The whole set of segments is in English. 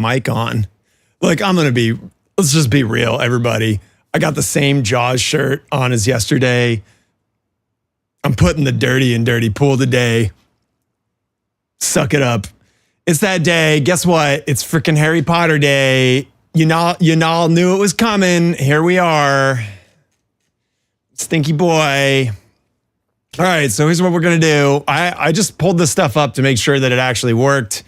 mic on. Look, let's just be real, everybody. I got the same Jaws shirt on as yesterday. I'm putting the dirty in dirty pool today. Suck it up. It's that day. Guess what? It's freaking Harry Potter day. You all knew it was coming. Here we are. Stinky boy. All right, so here's what we're going to do. I just pulled this stuff up to make sure that it actually worked,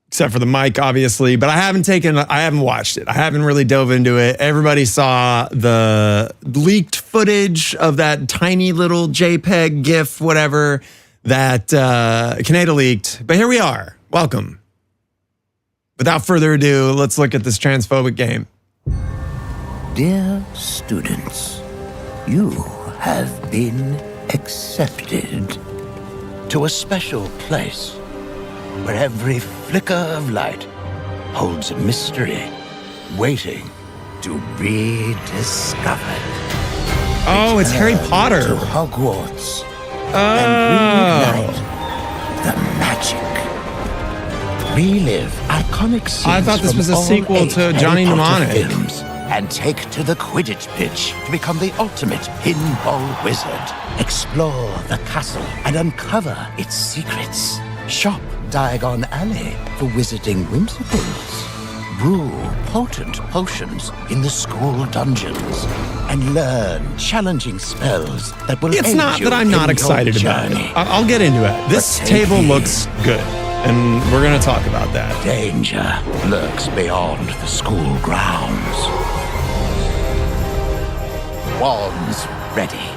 except for the mic, obviously. But I haven't watched it. I haven't really dove into it. Everybody saw the leaked footage of that tiny little JPEG GIF, whatever, that Canada leaked. But here we are. Welcome. Without further ado, let's look at this transphobic game. Dear students, you have been accepted to a special place where every flicker of light holds a mystery waiting to be discovered. Oh, it's Harry Potter. To Hogwarts and reignite the magic. Relive iconic scenes. I thought this was a sequel to Johnny Mnemonic. Films and take to the Quidditch pitch to become the ultimate pinball wizard. Explore the castle and uncover its secrets. Shop Diagon Alley for wizarding whimsicals. Brew potent potions in the school dungeons and learn challenging spells that will It's aid not you that I'm in not your excited about it. journey. I'll get into it. This But table take looks good, and we're going to talk about that. Danger lurks beyond the school grounds. Wands ready.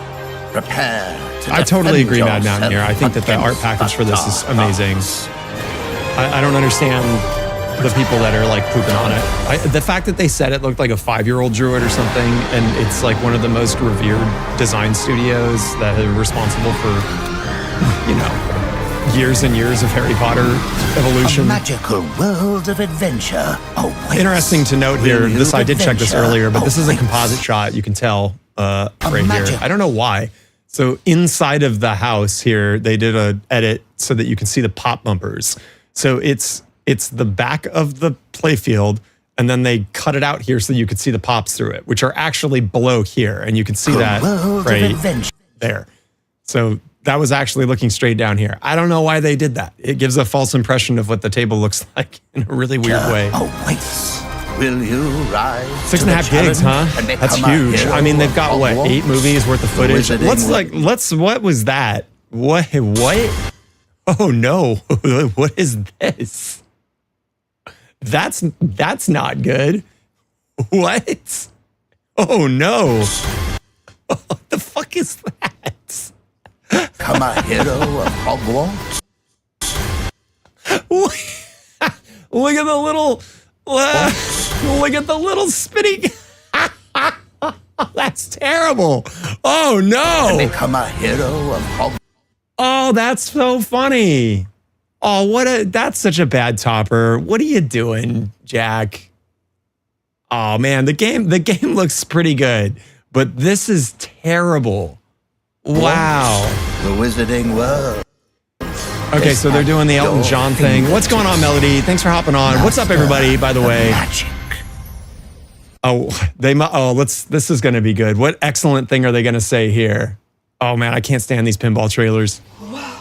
Prepare to I totally agree, Mad defend Mountaineer. I think that the art yourself package for this is against amazing. I don't understand the people that are like pooping on it. The fact that they said it looked like a 5-year-old drew it or something, and it's like one of the most revered design studios that are responsible for, years and years of Harry Potter evolution. A magical world of adventure awaits. Interesting to note here, I did check this earlier, but this is a awaits. composite shot. You can tell right here. I don't know why. So inside of the house here, they did a edit so that you can see the pop bumpers. So it's the back of the playfield, and then they cut it out here so you could see the pops through it, which are actually below here, and you can see that right there. So that was actually looking straight down here. I don't know why they did that. It gives a false impression of what the table looks like in a really weird way. Awaits. Will you rise? 6.5 gigs, huh? That's huge. I mean, they've got what, 8 movies worth of footage. What was that? What? Oh no! What is this? That's not good. What? Oh no! What the fuck is that? Become a hero of Hogwarts. Look at the little. Look at the little spinning. That's terrible. Oh no! Become a hero of Hogwarts. Oh, that's so funny. Oh, that's such a bad topper. What are you doing, Jack? Oh man, the game looks pretty good, but this is terrible. Wow. The Wizarding World. Okay, so they're doing the Elton John thing. What's going on, Melody? Thanks for hopping on. What's up, everybody, by the way? Magic. This is going to be good. What excellent thing are they going to say here? Oh man, I can't stand these pinball trailers. Wow.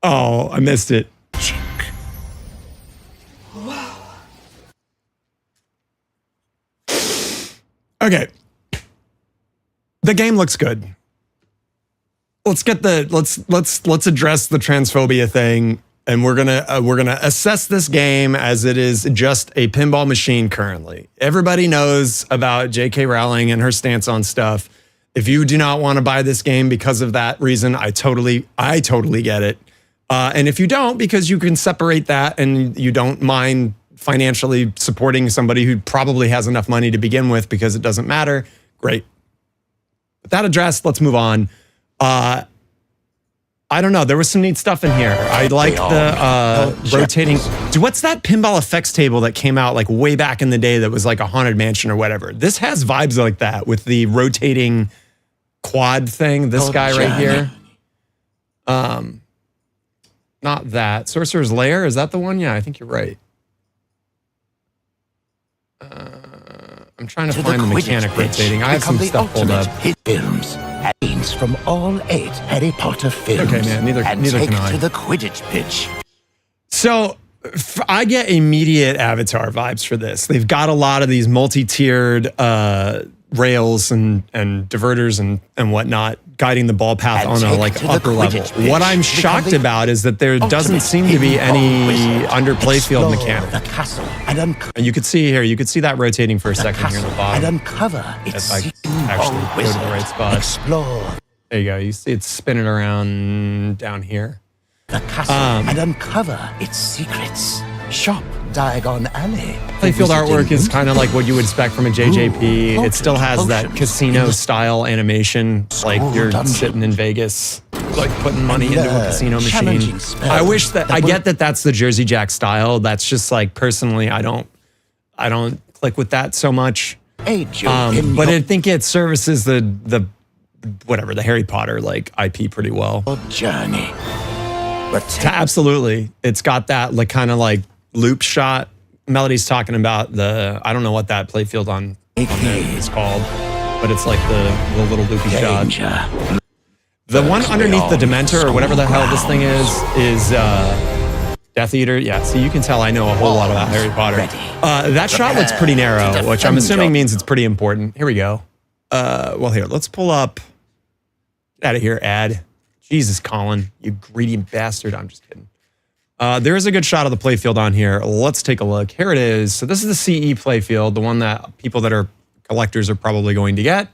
Oh, I missed it. Wow. Okay. The game looks good. Let's address the transphobia thing, and we're gonna assess this game as it is just a pinball machine currently. Everybody knows about J.K. Rowling and her stance on stuff. If you do not want to buy this game because of that reason, I totally get it. And if you don't, because you can separate that and you don't mind financially supporting somebody who probably has enough money to begin with because it doesn't matter, great. With that addressed, let's move on. I don't know. There was some neat stuff in here. I like the rotating. Dude, what's that pinball effects table that came out like way back in the day that was like a haunted mansion or whatever? This has vibes like that with the rotating quad thing. This guy right here. Not that. Sorcerer's Lair. Is that the one? Yeah, I think you're right. I'm trying to find the mechanic rotating. I have some stuff pulled up. Films. Scenes from all 8 Harry Potter films. Okay, man, neither can I. To the Quidditch pitch. So I get immediate Avatar vibes for this. They've got a lot of these multi-tiered rails and diverters and whatnot guiding the ball path on a like upper level. What I'm shocked about is that there doesn't seem to be any under playfield mechanic. The castle and you could see here, you could see that rotating for a second here in the bottom. And uncover its if I actually go to the right spot. Explore. There you go. You see it's spinning around down here. The castle and uncover its secrets. Shop Diagon Alley. Playfield artwork is kind of like what you would expect from a JJP. It still has that casino style animation, like you're sitting in Vegas, like putting money into a casino machine. I wish that I get that that's the Jersey Jack style. That's just like personally, I don't click with that so much. But I think it services the whatever the Harry Potter like IP pretty well. Journey. Absolutely, it's got that like kind of like loop shot. Melody's talking about the, I don't know what that playfield on there is called, but it's like the little loopy shot. The one underneath the Dementor or whatever the hell this thing is Death Eater. Yeah, so you can tell I know a whole lot about Harry Potter. That shot looks pretty narrow, which I'm assuming means it's pretty important. Here we go. Well, here, let's pull up. Get out of here, ad. Jesus, Colin, you greedy bastard. I'm just kidding. There is a good shot of the playfield on here. Let's take a look. Here it is. So this is the CE playfield, the one that people that are collectors are probably going to get.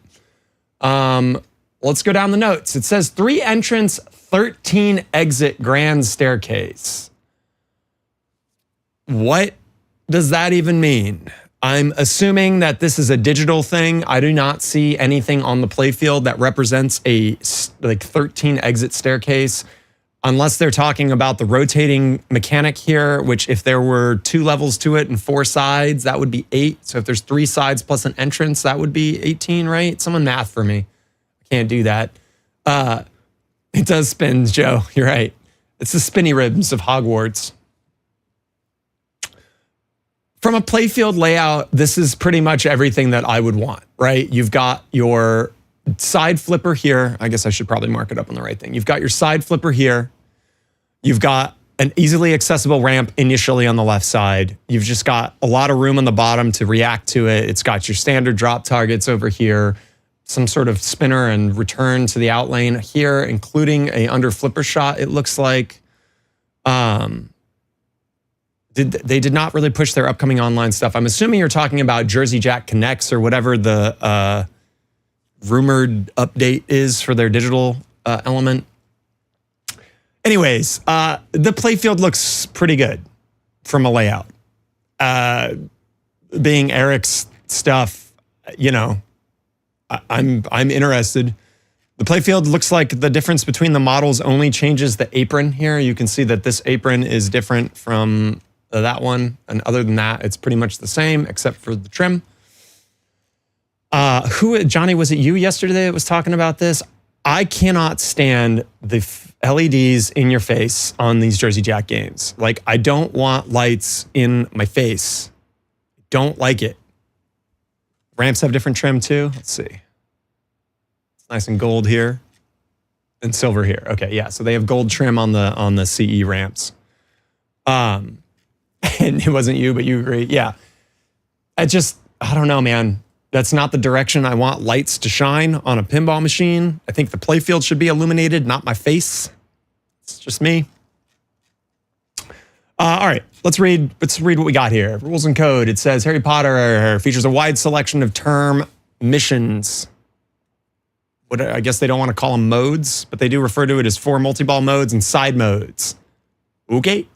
Let's go down the notes. It says 3 entrance, 13 exit grand staircase. What does that even mean? I'm assuming that this is a digital thing. I do not see anything on the playfield that represents a like 13 exit staircase. Unless they're talking about the rotating mechanic here, which if there were 2 levels to it and 4 sides, that would be 8. So if there's 3 sides plus an entrance, that would be 18, right? Someone math for me. I can't do that. It does spin, Joe. You're right. It's the spinny ribs of Hogwarts. From a playfield layout, this is pretty much everything that I would want, right? You've got your side flipper here. I guess I should probably mark it up on the right thing. You've got your side flipper here. You've got an easily accessible ramp initially on the left side. You've just got a lot of room on the bottom to react to it. It's got your standard drop targets over here, some sort of spinner and return to the out lane here, including a under flipper shot, it looks like. They did not really push their upcoming online stuff. I'm assuming you're talking about Jersey Jack Connects or whatever the rumored update is for their digital element. Anyways, the playfield looks pretty good from a layout. Being Eric's stuff, you know, I'm interested. The playfield looks like the difference between the models only changes the apron here. You can see that this apron is different from that one. And other than that, it's pretty much the same except for the trim. Johnny, was it you yesterday that was talking about this? I cannot stand the LEDs in your face on these Jersey Jack games. Like, I don't want lights in my face. Don't like it. Ramps have different trim too. Let's see. It's nice and gold here and silver here. Okay, yeah. So they have gold trim on the CE ramps. And it wasn't you, but you agree. Yeah. I don't know, man. That's not the direction I want lights to shine on a pinball machine. I think the playfield should be illuminated, not my face. It's just me. All right, let's read what we got here. Rules and code. It says Harry Potter features a wide selection of term missions. I guess they don't want to call them modes, but they do refer to it as 4 multiball modes and side modes. Okay.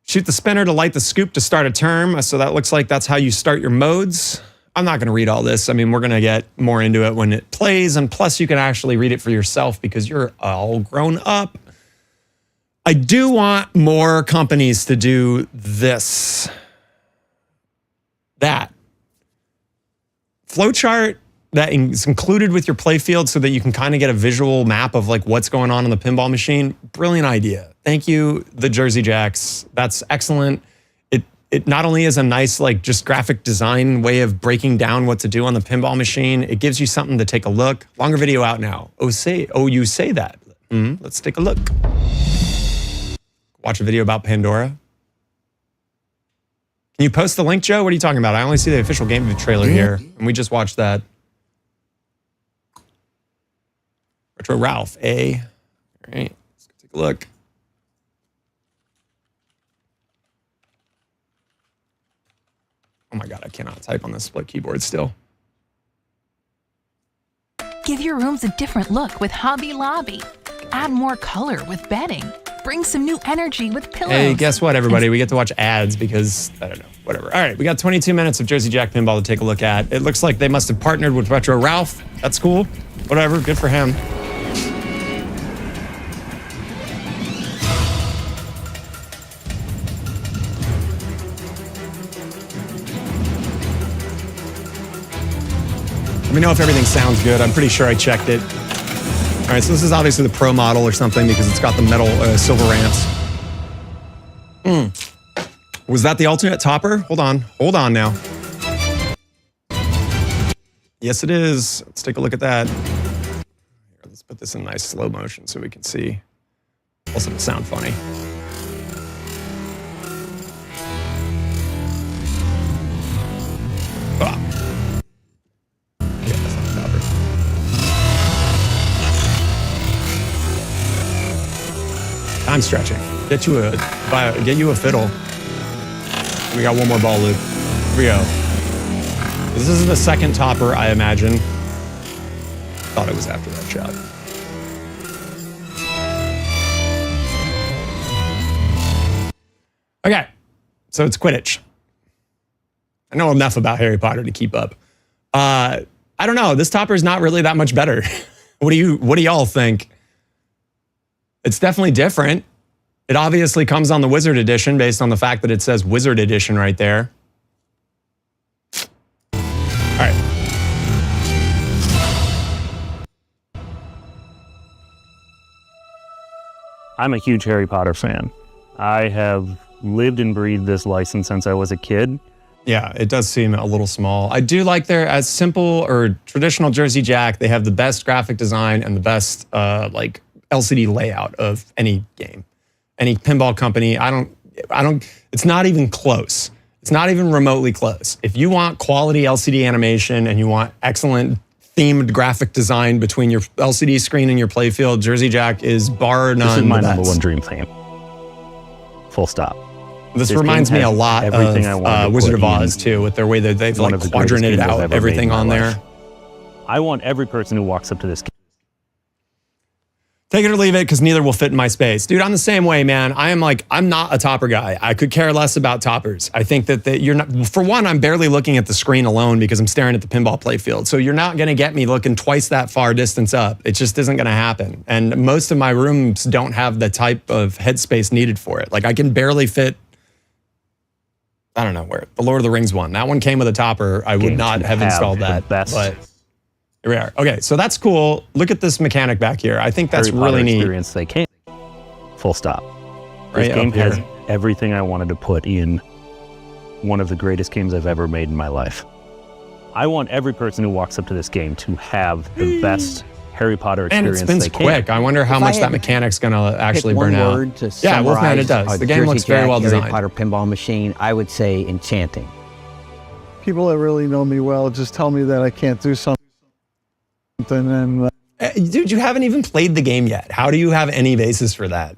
Shoot the spinner to light the scoop to start a term. So that looks like that's how you start your modes. I'm not going to read all this. I mean, we're going to get more into it when it plays. And plus, you can actually read it for yourself because you're all grown up. I do want more companies to do this. That. Flowchart that is included with your Playfield so that you can kind of get a visual map of like what's going on in the pinball machine. Brilliant idea. Thank you, the Jersey Jacks. That's excellent. It not only is a nice like just graphic design way of breaking down what to do on the pinball machine, it gives you something to take a look. Longer video out now. You say that. Let's take a look. Watch a video about Pandora. Can you post the link, Joe? What are you talking about? I only see the official game trailer here, and we just watched that. RetroRalph, eh? All right, let's go take a look. Oh my God, I cannot type on this split keyboard still. Give your rooms a different look with Hobby Lobby. Add more color with bedding. Bring some new energy with pillows. Hey, guess what, everybody? We get to watch ads because, I don't know, whatever. All right, we got 22 minutes of Jersey Jack Pinball to take a look at. It looks like they must have partnered with RetroRalph. That's cool. Whatever, good for him. Let me know if everything sounds good. I'm pretty sure I checked it. All right, so this is obviously the Pro model or something because it's got the metal silver ramps. Was that the alternate topper? Hold on now. Yes, it is. Let's take a look at that. Here, let's put this in nice slow motion so we can see. Also, it'll sound funny. Time stretching. Get you a fiddle. We got one more ball loop. Here we go. This is the second topper, I imagine. Thought it was after that shot. Okay, so it's Quidditch. I know enough about Harry Potter to keep up. I don't know. This topper is not really that much better. What do y'all think? It's definitely different. It obviously comes on the Wizard Edition based on the fact that it says Wizard Edition right there. All right. I'm a huge Harry Potter fan. I have lived and breathed this license since I was a kid. Yeah, it does seem a little small. I do like their as simple or traditional Jersey Jack. They have the best graphic design and the best like LCD layout of any game, any pinball company. I don't, it's not even close. It's not even remotely close. If you want quality LCD animation and you want excellent themed graphic design between your LCD screen and your Playfield, Jersey Jack is bar none. This is my the number best. one dream theme. Full stop. This reminds me a lot of Wizard of Oz too, with their way that they've like quadranted out everything on there. I want every person who walks up to this. Take it or leave it, because neither will fit in my space. Dude, I'm the same way, man. I'm not a topper guy. I could care less about toppers. I think that you're not, for one, I'm barely looking at the screen alone because I'm staring at the pinball playfield. So you're not gonna get me looking twice that far distance up. It just isn't gonna happen. And most of my rooms don't have the type of headspace needed for it. Like I can barely fit, I don't know where, the Lord of the Rings one. That one came with a topper. I would not have installed that, but here we are. Okay, so that's cool. Look at this mechanic back here. I think that's really neat. Experience they came. Full stop. Right this game has here. everything I wanted to put in one of the greatest games I've ever made in my life. I want every person who walks up to this game to have the best Harry Potter And it experience spins quick. I wonder how much that mechanic's gonna actually burn out. Yeah, Wolfman, it does. The game looks very well designed. Harry Potter pinball machine, I would say enchanting. People that really know me well just tell me that I can't do something and dude, you haven't even played the game yet. How do you have any basis for that?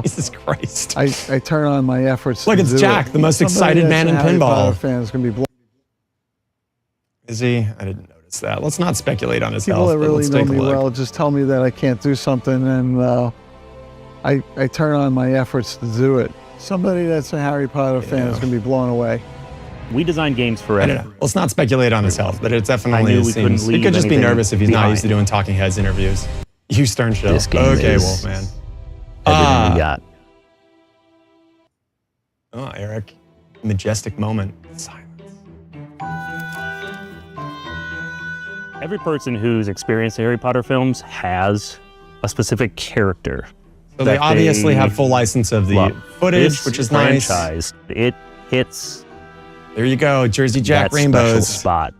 Jesus Christ. I turn on my efforts. Look, it's Jack, the most excited man in pinball. Fans gonna be Is he? I didn't notice that. Let's not speculate on his People health. that really Let's know take a me look. well just tell me that I can't do something and I turn on my efforts to do it. Somebody that's a Harry Potter fan is gonna be blown away. We design games for I don't know. Let's not speculate on his health, but it definitely we couldn't seems. He leave could just be anything nervous if he's not used to behind. doing talking heads interviews. Hugh Stern show. This game Okay, is Wolfman. everything we got. Oh, Eric. Majestic moment. Silence. Every person who's experienced the Harry Potter films has a specific character. So they that obviously they have full license of the love. footage, This which is nice. franchise, it hits There you go, Jersey Jack that special Rainbows. spot.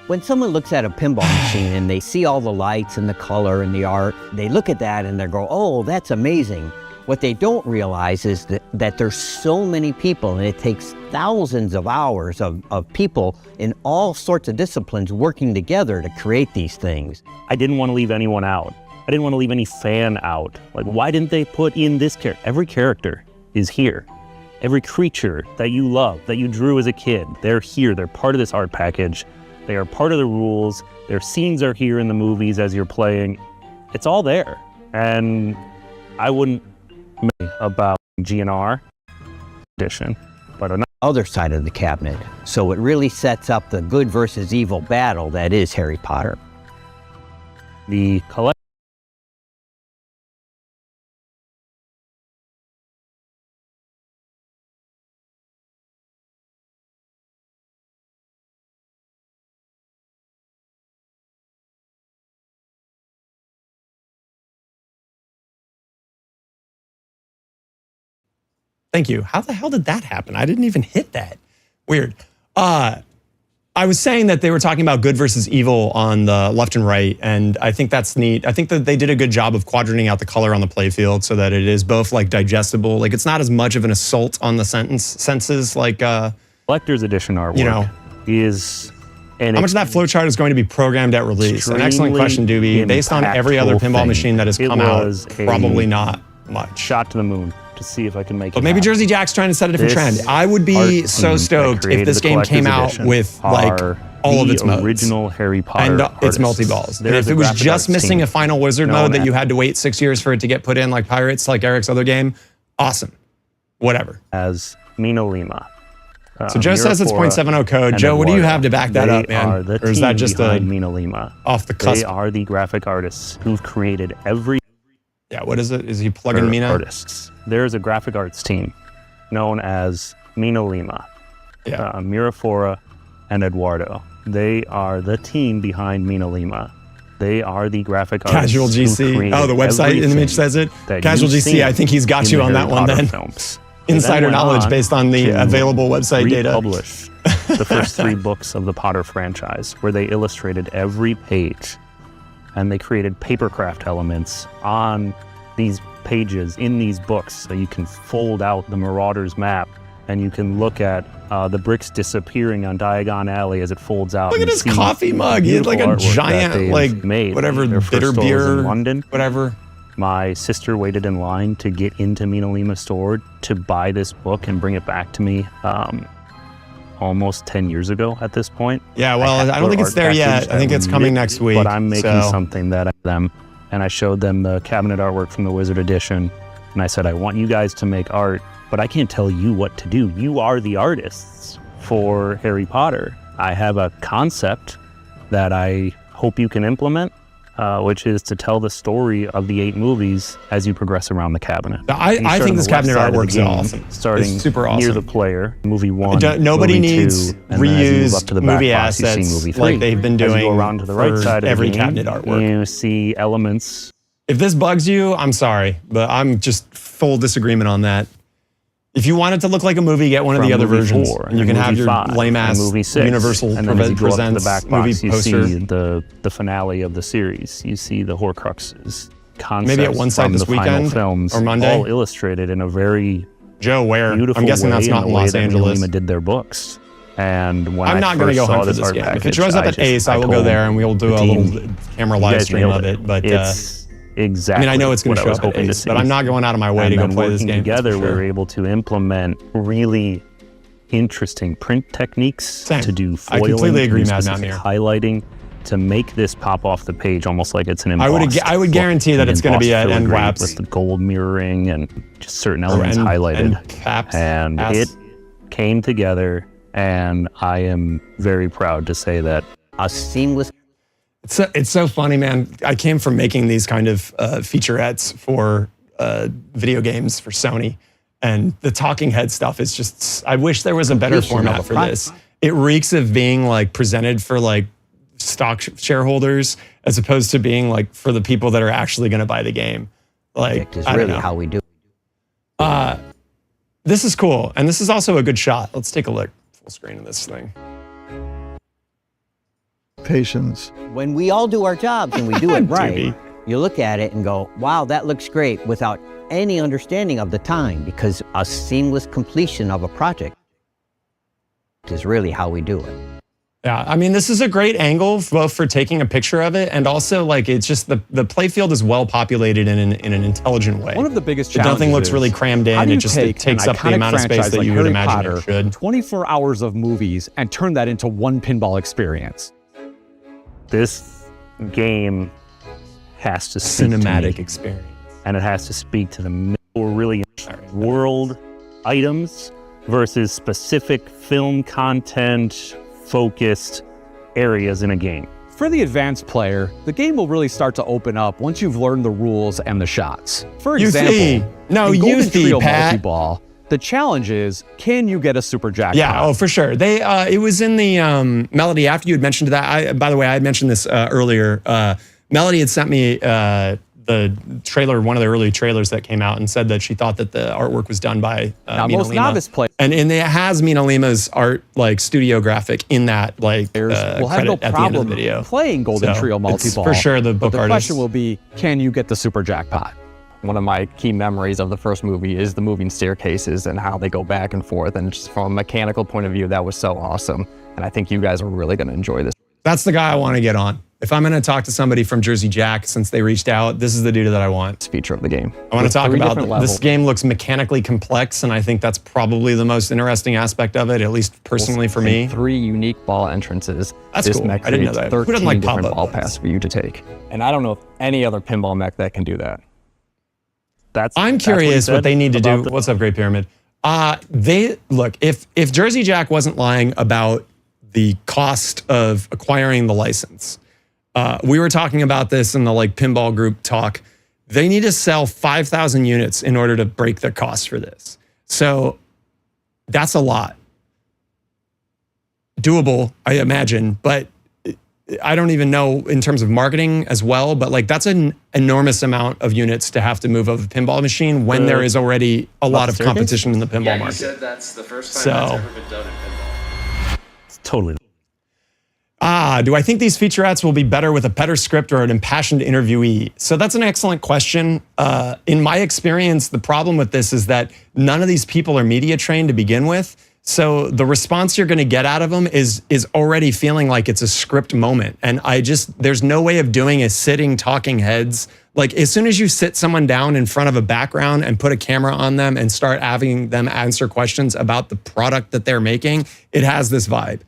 When someone looks at a pinball machine and they see all the lights and the color and the art, they look at that and they go, oh, that's amazing. What they don't realize is that there's so many people, and it takes thousands of hours of people in all sorts of disciplines working together to create these things. I didn't want to leave anyone out. I didn't want to leave any fan out. Like, why didn't they put in this character? Every character is here. Every creature that you love, that you drew as a kid, they're here. They're part of this art package. They are part of the rules. Their scenes are here in the movies as you're playing. It's all there. And I wouldn't make about GNR edition, but another Other side of the cabinet. So it really sets up the good versus evil battle that is Harry Potter. the collection. Thank you. How the hell did that happen? I didn't even hit that. Weird. I was saying that they were talking about good versus evil on the left and right, and I think that's neat. I think that they did a good job of quadranting out the color on the playfield so that it is both like digestible, like it's not as much of an assault on the senses like Collector's edition artwork, you know, is an how much of that flowchart is going to be programmed at release? An excellent question, Doobie. Based on every other pinball thing. machine that has It come out, was a probably not much. shot to the moon to see if I can make it But maybe happen. Jersey Jack's trying to set a different This trend. I would be art so team stoked that if this created the game came collector's out edition with like are all of the its modes. original Harry Potter And artists. it's multi-balls. And There's if a it was graphic just arts missing team a final wizard known mode that as- you had to wait 6 years for it to get put in like Pirates, like Eric's other game, awesome. Whatever. as MinaLima. So Joe says it's 0.70 code. and Joe, what do you Eduardo. have to back that They up, man? are the Or is that team just behind MinaLima. off the They cusp? are the graphic artists who've created every Yeah, what is it? Is he plugging Mina? artists. There's a graphic arts team known as MinaLima, Yeah. Mirafora, and Eduardo. They are the team behind MinaLima. They are the graphic artists. Casual who GC. created Oh, the website everything image says it. that Casual you've GC, seen I think he's got in you the on Harry that one Potter then. films. They Insider then went knowledge on based on the to available website data. republish the first 3 books of the Potter franchise, where they illustrated every page, and they created papercraft elements on these pages in these books, so you can fold out the Marauders map, and you can look at the bricks disappearing on Diagon Alley as it folds out. Look at and his see coffee mug. He had like a beautiful artwork that giant, they've like, made. whatever, Their bitter first store was beer, in London. whatever. My sister waited in line to get into MinaLima store to buy this book and bring it back to me almost 10 years ago at this point. Yeah, well, I don't think it's there yet. I think it's coming next week. But I'm making so. something that I them, and I showed them the cabinet artwork from the Wizard Edition, and I said, I want you guys to make art, but I can't tell you what to do. You are the artists for Harry Potter. I have a concept that I hope you can implement, which is to tell the story of the 8 movies as you progress around the cabinet. I think this cabinet artwork is awesome. Starting It's super near awesome. the player, movie 1, Nobody movie needs 2, and then as you move up reused to the back movie box, you see assets movie 3. like they've been As you doing go around to the right for side of every the game, cabinet artwork. you see elements. If this bugs you, I'm sorry, but I'm just full disagreement on that. If you want it to look like a movie, get one of from the other movie versions. 4, And you can have movie your 5, lame ass and movie 6, Universal and then as you go up to Presents the back movie box, you poster. see the finale of the series. You see the Horcruxes, concepts Maybe at one side from this the final weekend films, or Monday? all illustrated in a very Joe, where? beautiful I'm guessing that's way not in in the way Los that Angeles. MinaLima did their books. And when I'm I not going to first go saw hunt for this this art game. If it package, shows up at Ace, I will go told there and we'll do the a team, little camera "You live guys stream nailed of it. But it's exactly. I mean, I know it's going what to I show was up at hoping to Ace, see. but I'm not going out of my way And to go then play this working game. together, for we sure. were able to implement really interesting print techniques Same. to do I foiling, completely agree, to do Mad specific Mountaineer. highlighting, to make this pop off the page almost like it's an I embossed would guarantee that book, it's going to be embossed at filigree NWAPs. with the gold mirroring and just certain elements and highlighted. caps, And ass. it came together, And I am very proud to say that. A seamless. It's so funny, man. I came from making these kind of featurettes for video games for Sony, and the talking head stuff is just, I wish there was a better format for this. It reeks of being like presented for like stock shareholders as opposed to being like for the people that are actually going to buy the game. Like, Is I don't really know. how we do. This is cool, and this is also a good shot. Let's take a look full screen of this thing. Patience. When we all do our jobs and we do it right, Doobie. you look at it and go, wow, that looks great, without any understanding of the time, because a seamless completion of a project is really how we do it. Yeah, I mean, this is a great angle both for taking a picture of it, and also like it's just the playfield is well populated in an intelligent way. One of the biggest challenges. Nothing looks really crammed how in. do It you just take takes an up the iconic amount of space franchise that like you would Harry imagine Potter, it should. 24 hours of movies, and turn that into one pinball experience? This game has to speak Cinematic to me, experience. and it has to speak to the middle, really world items versus specific film content focused areas in a game. For the advanced player, the game will really start to open up once you've learned the rules and the shots. For You example, see. No, in you Golden see, Trio Pat. Multiball, the challenge is, can you get a super jackpot? Yeah, oh, for sure. They it was in the Melody, after you had mentioned that. By the way, I had mentioned this earlier. Melody had sent me the trailer, one of the early trailers that came out, and said that she thought that the artwork was done by Now, most MinaLima. novice players And it has MinaLima's art, like studio graphic in that, like will have credit no at the end of problem the video. playing Golden So, Trio it's Multiball. for sure the But book the artist. question will be, can you get the super jackpot? One of my key memories of the first movie is the moving staircases and how they go back and forth. And just from a mechanical point of view, that was so awesome. And I think you guys are really going to enjoy this. That's the guy I want to get on. If I'm going to talk to somebody from Jersey Jack, since they reached out, this is the dude that I want. Feature of the game. I want to With talk 3 about different this levels. game looks mechanically complex, and I think that's probably the most interesting aspect of it, at least personally for me. 3 unique ball entrances. That's this cool. mech I didn't know creates that. Who 13 doesn't like different pop-up ball ones? paths for you to take. And I don't know of any other pinball mech that can do that. I'm That's what he curious said what they need to do. about the- What's up, Great Pyramid? They look, if Jersey Jack wasn't lying about the cost of acquiring the license, we were talking about this in the like pinball group talk. They need to sell 5,000 units in order to break their costs for this. So that's a lot. Doable, I imagine, but I don't even know in terms of marketing as well, but like that's an enormous amount of units to have to move of a pinball machine when there is already a lot of staircase? competition in the pinball Yeah, he market. said that's the first time So- that's ever been done in pinball. It's totally. Do I think these featurettes will be better with a better script or an impassioned interviewee? So that's an excellent question. In my experience, the problem with this is that none of these people are media trained to begin with. So the response you're going to get out of them is already feeling like it's a script moment. And there's no way of doing a sitting talking heads. Like as soon as you sit someone down in front of a background and put a camera on them and start having them answer questions about the product that they're making, it has this vibe.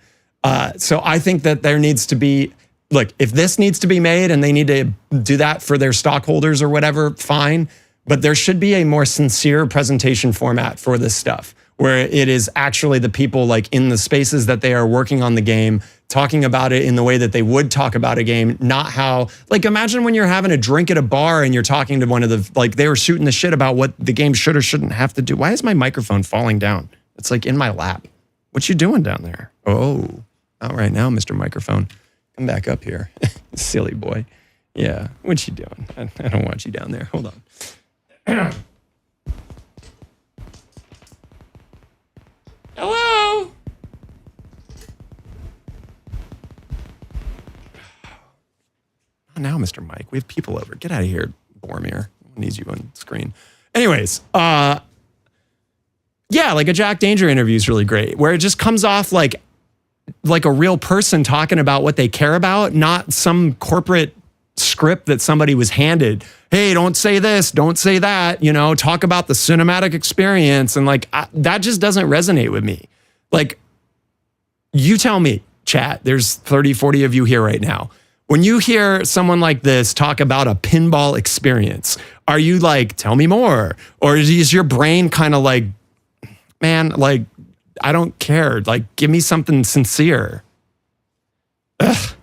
So I think that there needs to be, look, if this needs to be made and they need to do that for their stockholders or whatever, fine. But there should be a more sincere presentation format for this stuff, where it is actually the people like in the spaces that they are working on the game, talking about it in the way that they would talk about a game, not how, like imagine when you're having a drink at a bar and you're talking to one of the, like they were shooting the shit about what the game should or shouldn't have to do. Why is my microphone falling down? It's like in my lap. What you doing down there? Oh, not right now, Mr. Microphone. Come back up here. Silly boy. Yeah, what you doing? I don't want you down there. Hold on. Hello? Not now, Mr. Mike. We have people over. Get out of here, Boromir. Needs you on screen. Anyways, yeah, like a Jack Danger interview is really great, where it just comes off like a real person talking about what they care about, not some corporate script that somebody was handed. Hey, don't say this, don't say that, you know, talk about the cinematic experience. And like, that just doesn't resonate with me. Like, you tell me, chat, there's 30, 40 of you here right now. When you hear someone like this talk about a pinball experience, are you like, tell me more? Or is your brain kind of like, man, like, I don't care. Like, give me something sincere. Ugh.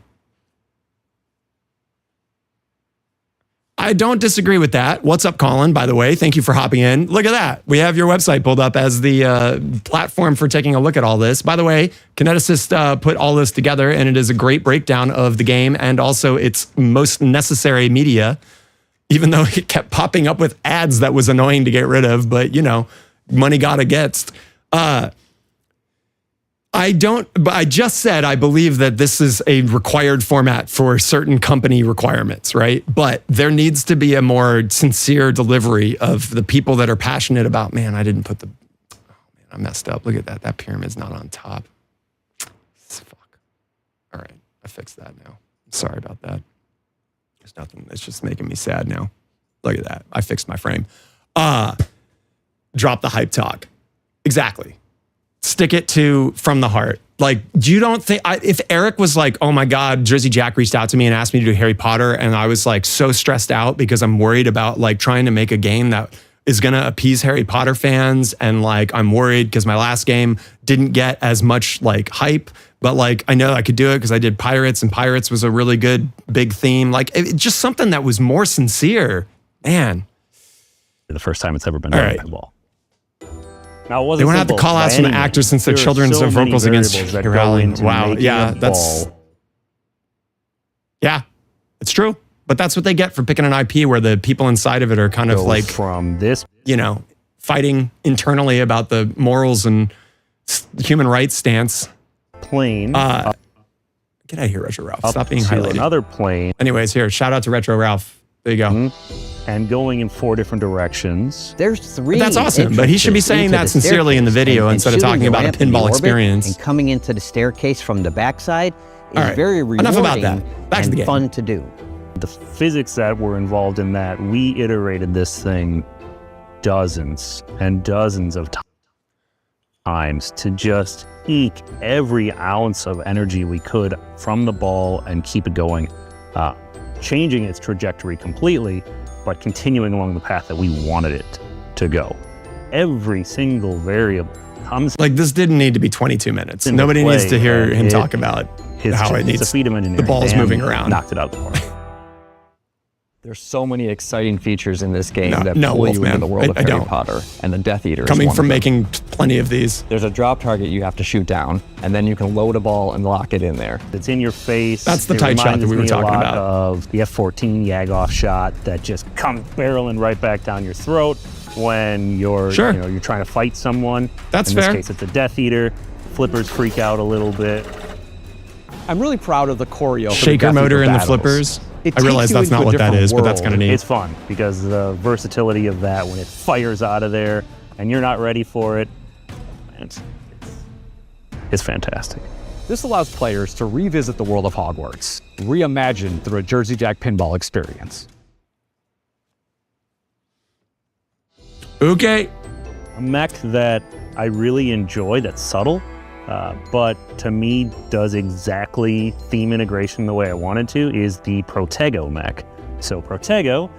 I don't disagree with that. What's up, Colin, by the way? Thank you for hopping in. Look at that. We have your website pulled up as the platform for taking a look at all this. By the way, Kineticist put all this together, and it is a great breakdown of the game and also its most necessary media, even though it kept popping up with ads that was annoying to get rid of, but, you know, money gotta gets. But I just said I believe that this is a required format for certain company requirements, right? But there needs to be a more sincere delivery of the people that are passionate about, man, I didn't put the, oh man, I messed up. Look at that. That pyramid's not on top. Fuck. All right, I fixed that now. Sorry about that. There's nothing, it's just making me sad now. Look at that. I fixed my frame. Drop the hype talk. Exactly. Stick it to from the heart. Like, you don't think, if Eric was like, oh my God, Jersey Jack reached out to me and asked me to do Harry Potter, and I was like so stressed out because I'm worried about like trying to make a game that is gonna appease Harry Potter fans, and like I'm worried because my last game didn't get as much like hype, but like I know I could do it because I did Pirates, and Pirates was a really good big theme. Like, just something that was more sincere, man. The first time it's ever been done in pinball. Now, it wasn't they won't have to call outs from the actors since they're children's vocals against Rowling. Wow, yeah, that's it's true. But that's what they get for picking an IP where the people inside of it are kind of like from this, you know, fighting internally about the morals and human rights stance. Plane. Get out of here, RetroRalph. Stop being highlighted. Another plane. Anyways, here, shout out to RetroRalph. There you go. And going in 4 different directions. There's 3. But that's awesome. But he should be saying that sincerely in the video instead of talking about a pinball experience. And coming into the staircase from the backside is very rewarding. Enough about that. Back to the game. Fun to do. The physics that were involved in that, we iterated this thing dozens and dozens of times to just eke every ounce of energy we could from the ball and keep it going, changing its trajectory completely, but continuing along the path that we wanted it to go. Every single variable comes. Like, this didn't need to be 22 minutes. Nobody needs to hear him talk about how it needs. It's a feat of engineering. The ball's moving around. Knocked it out the park. There's so many exciting features in this game that pull pull you you into the world of Harry don't. Potter, and the Death Eater Coming is from one of making plenty of these. There's a drop target you have to shoot down, and then you can load a ball and lock it in there. It's in your face. That's the tight shot that we were talking about. Of the F-14 Yag-off shot that just comes barreling right back down your throat when you're you're trying to fight someone. That's fair. In fair. this case, it's a Death Eater. Flippers freak out a little bit. I'm really proud of the choreo. Shaker motor in the flippers. I realize that's not what that is, but that's kind of neat. It's fun because the versatility of that when it fires out of there and you're not ready for it, it's fantastic. This allows players to revisit the world of Hogwarts, reimagined through a Jersey Jack pinball experience. Okay. A mech that I really enjoy that's subtle, but to me does exactly theme integration the way I wanted to, is the Protego mech. So Protego...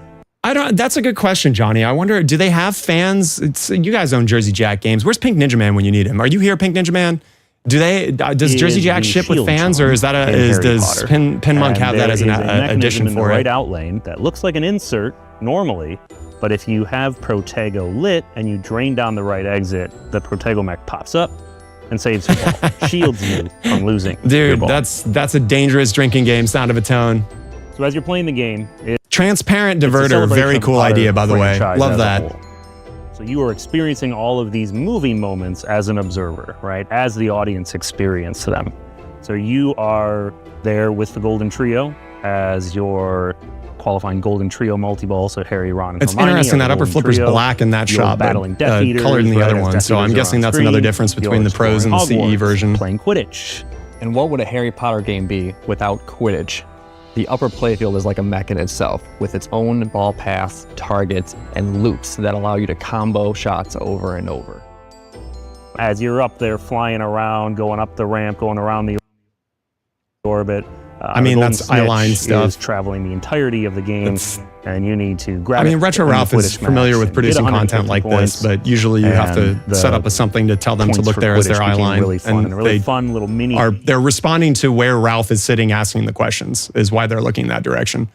That's a good question, Johnny. I wonder, do they have fans? You guys own Jersey Jack games. Where's Pink Ninja Man when you need him? Are you here, Pink Ninja Man? Does Jersey Jack ship with fans, or is that does Pin Monk have that as an addition for it? Right out lane that looks like an insert normally, but if you have Protego lit and you drain down the right exit, the Protego mech pops up and saves your ball, shields you from losing. Dude, that's a dangerous drinking game. Sound of a tone. So as you're playing the game, transparent diverter, very cool idea, by the way. Love that. So you are experiencing all of these moving moments as an observer, right? As the audience experience them. So you are there with the Golden Trio as your qualifying Golden Trio multi-ball. So Harry, Ron, and it's Hermione. Interesting that upper flipper's black in that shot, but colored in the other one. So I'm guessing that's another difference between the pros and the CE version. Playing Quidditch. And what would a Harry Potter game be without Quidditch? The upper playfield is like a mech in itself, with its own ball paths, targets, and loops that allow you to combo shots over and over. As you're up there flying around, going up the ramp, going around the orbit, I mean, that's eyeline stuff. Is traveling the entirety of the game, and you need to grab. I mean, RetroRalph is familiar with producing content like this, but usually you have to set up something to tell them to look there as their eyeline. Really fun and really fun little mini. They're responding to where Ralph is sitting, asking the questions, is why they're looking that direction.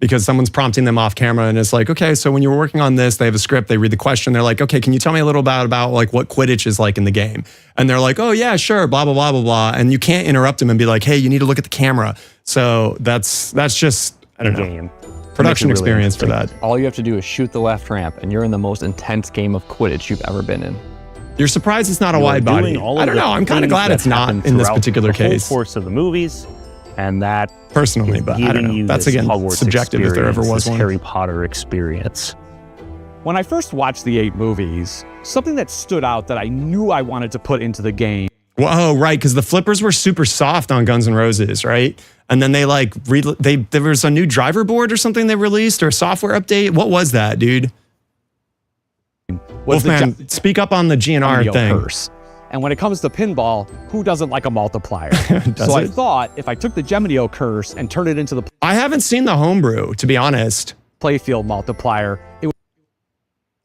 Because someone's prompting them off camera and it's like, okay, so when you were working on this, they have a script, they read the question, they're like, okay, can you tell me a little about like what Quidditch is like in the game? And they're like, oh yeah, sure, blah, blah, blah, blah, blah. And you can't interrupt them and be like, hey, you need to look at the camera. So that's just, I don't know, production experience for that. All you have to do is shoot the left ramp and you're in the most intense game of Quidditch you've ever been in. You're surprised it's not a wide body. I don't know, I'm kind of glad it's not in this particular case. The whole course of the movies. And that personally, but I don't know. That's again subjective if there ever was one. Harry Potter experience. When I first watched the 8 movies, something that stood out that I knew I wanted to put into the game. Whoa, right, because the flippers were super soft on Guns N' Roses, right? And then they like there was a new driver board or something they released or a software update. What was that, dude? Wolfman, speak up on the GNR thing. Curse. And when it comes to pinball, who doesn't like a multiplier? So I thought if I took the Geminio curse and turned it into the... I haven't seen the homebrew, to be honest. Playfield multiplier, it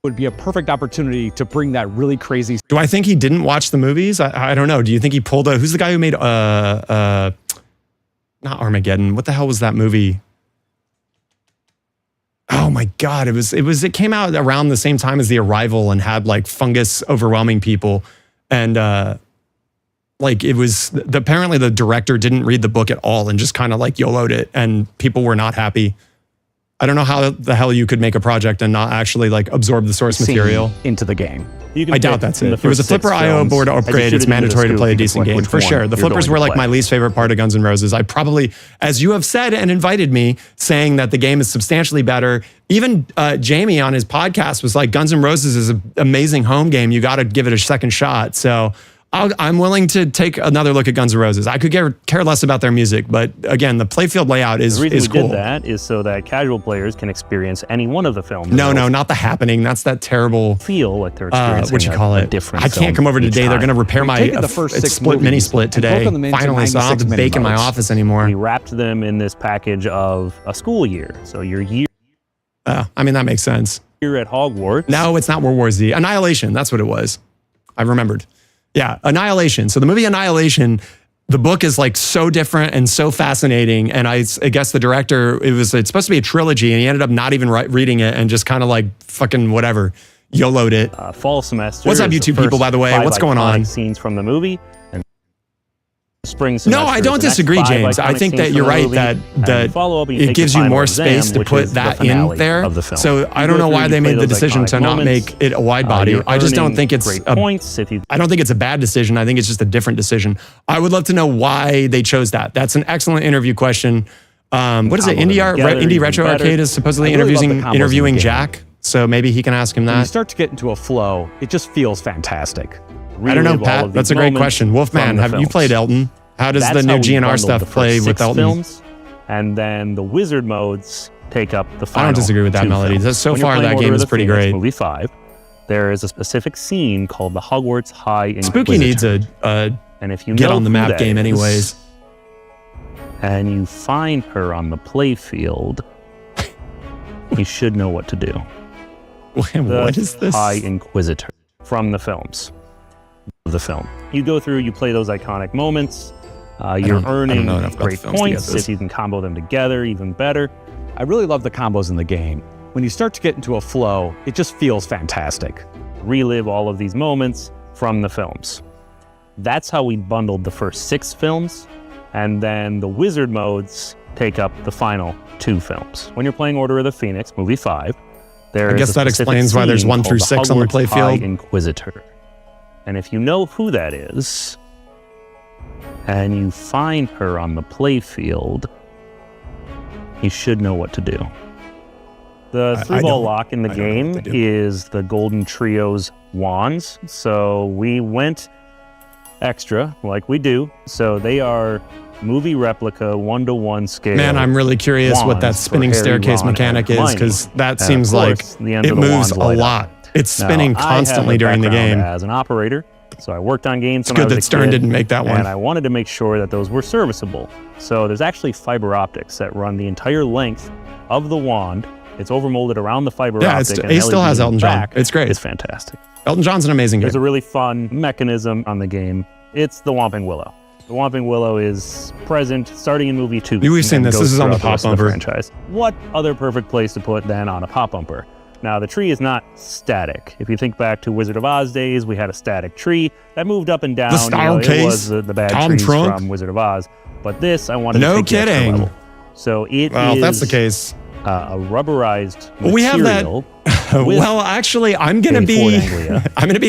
would be a perfect opportunity to bring that really crazy... Do I think he didn't watch the movies? I don't know. Do you think he pulled a... Who's the guy who made... not Armageddon. What the hell was that movie? Oh my God. It came out around the same time as The Arrival and had like fungus overwhelming people. And like it was apparently the director didn't read the book at all and just kind of like YOLO'd it and people were not happy. I don't know how the hell you could make a project and not actually like absorb the source material into the game. I doubt that's it. It was a Flipper IO board upgrade. It's mandatory to play a decent game for sure. The Flippers were like my least favorite part of Guns N' Roses. I probably, as you have said and invited me, saying that the game is substantially better. Even Jamie on his podcast was like, Guns N' Roses is an amazing home game. You got to give it a second shot. So I'm willing to take another look at Guns N' Roses. I could care less about their music, but again, the playfield layout is cool. The reason we did that is so that casual players can experience any one of the films. No, not The Happening. That's that terrible... Feel like they're experiencing a different I can't come over today. They're going to repair my mini split today. Finally, so I don't have to bake in my office anymore. We wrapped them in this package of a school year. So your year... I mean, that makes sense. You're at Hogwarts. No, it's not World War Z. Annihilation. That's what it was. I remembered. Yeah, Annihilation. So the movie Annihilation, the book is like so different and so fascinating. And I guess the director, it's supposed to be a trilogy and he ended up not even reading it and just kind of like fucking whatever, YOLO'd it. Fall semester. What's up, YouTube people, by the way? What's going on? Scenes from the movie. And spring semester. No, I don't disagree, James. I think that you're right that it gives you more space to put that in there. So I don't know why they made the decision to not make it a wide body. I just don't think it's I don't think it's a bad decision. I think it's just a different decision. I would love to know why they chose that. That's an excellent interview question. What is it? Indie Retro Arcade is supposedly interviewing Jack. So maybe he can ask him that. When you start to get into a flow, it just feels fantastic. I don't know, Pat. That's a great question. Wolfman, have you played Elton? How does the new GNR stuff play with Elton? Films, and then the wizard modes take up the final. I don't disagree with that, Melody. So far, that game is pretty great. Movie 5, there is a specific scene called the Hogwarts High Inquisitor. Spooky needs a and if you get on the map game anyways. And you find her on the playfield, you should know what to do. What is this? High Inquisitor from the films. The film. You go through, you play those iconic moments. You're earning great points. If you can combo them together, even better. I really love the combos in the game. When you start to get into a flow, it just feels fantastic. Relive all of these moments from the films. That's how we bundled the first 6 films, and then the wizard modes take up the final 2 films. When you're playing Order of the Phoenix, movie 5, I guess that explains why there's 1 through 6 on the playfield. Inquisitor. And if you know who that is, and you find her on the playfield, you should know what to do. The 3-ball lock in the game is the Golden Trio's wands. So we went extra, like we do. So they are movie replica 1-to-1 scale. Man, I'm really curious what that spinning staircase mechanic is, because that seems like it moves a lot. It's spinning constantly during the game. As an operator, So I worked on games. It's good that Stern didn't make that one. And I wanted to make sure that those were serviceable. So there's actually fiber optics that run the entire length of the wand. It's overmolded around the fiber optic. Yeah, Ace still has Elton John. It's great. It's fantastic. Elton John's an amazing game. There's a really fun mechanism on the game. It's the Whomping Willow. The Whomping Willow is present starting in movie 2. We've seen this. This is on the pop bumper. Franchise. What other perfect place to put than on a pop bumper? Now, the tree is not static. If you think back to Wizard of Oz days, we had a static tree that moved up and down. The style case. It was the bad trees from Wizard of Oz. But this, I wanted to take the extra level. So it if that's the case. A rubberized material. We have that. Well, actually, I'm gonna be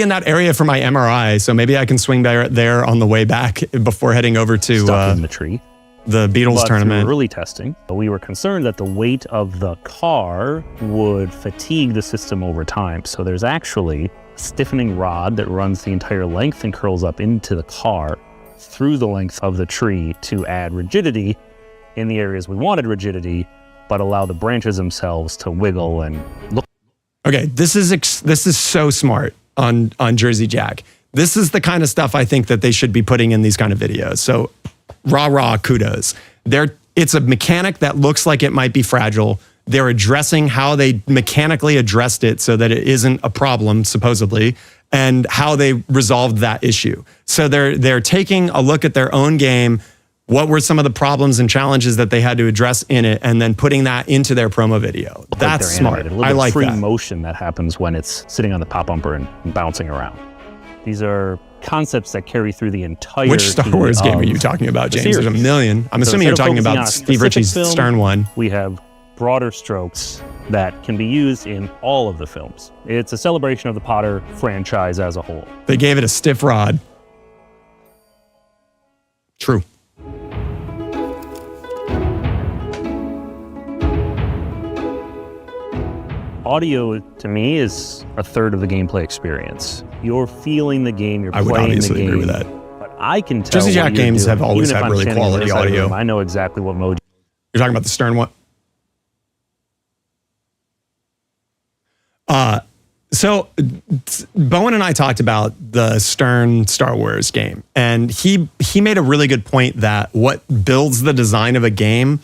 in that area for my MRI, so maybe I can swing there on the way back before heading over to stuck in the tree. The Beatles tournament. Through early testing, we were concerned that the weight of the car would fatigue the system over time. So there's actually a stiffening rod that runs the entire length and curls up into the car through the length of the tree to add rigidity in the areas we wanted rigidity, but allow the branches themselves to wiggle and look. Okay, this is so smart on Jersey Jack. This is the kind of stuff I think that they should be putting in these kind of videos. So rah, kudos. It's a mechanic that looks like it might be fragile. They're addressing how they mechanically addressed it so that it isn't a problem, supposedly, and how they resolved that issue. So they're taking a look at their own game. What were some of the problems and challenges that they had to address in it, and then putting that into their promo video? That's smart. I like free that. motion that happens when it's sitting on the pop bumper and bouncing around. These are concepts that carry through the entire. Which Star Wars game are you talking about, James? There's a million. I'm assuming you're talking about Steve Ritchie's Stern one. We have broader strokes that can be used in all of the films. It's a celebration of the Potter franchise as a whole. They gave it a stiff rod. True. Audio, to me, is a third of the gameplay experience. You're feeling the game, you're playing the game. I would obviously agree with that. But I can tell Jersey Jack games have always had really quality audio. I know exactly what mode. You're talking about the Stern one? So Bowen and I talked about the Stern Star Wars game, and he made a really good point that what builds the design of a game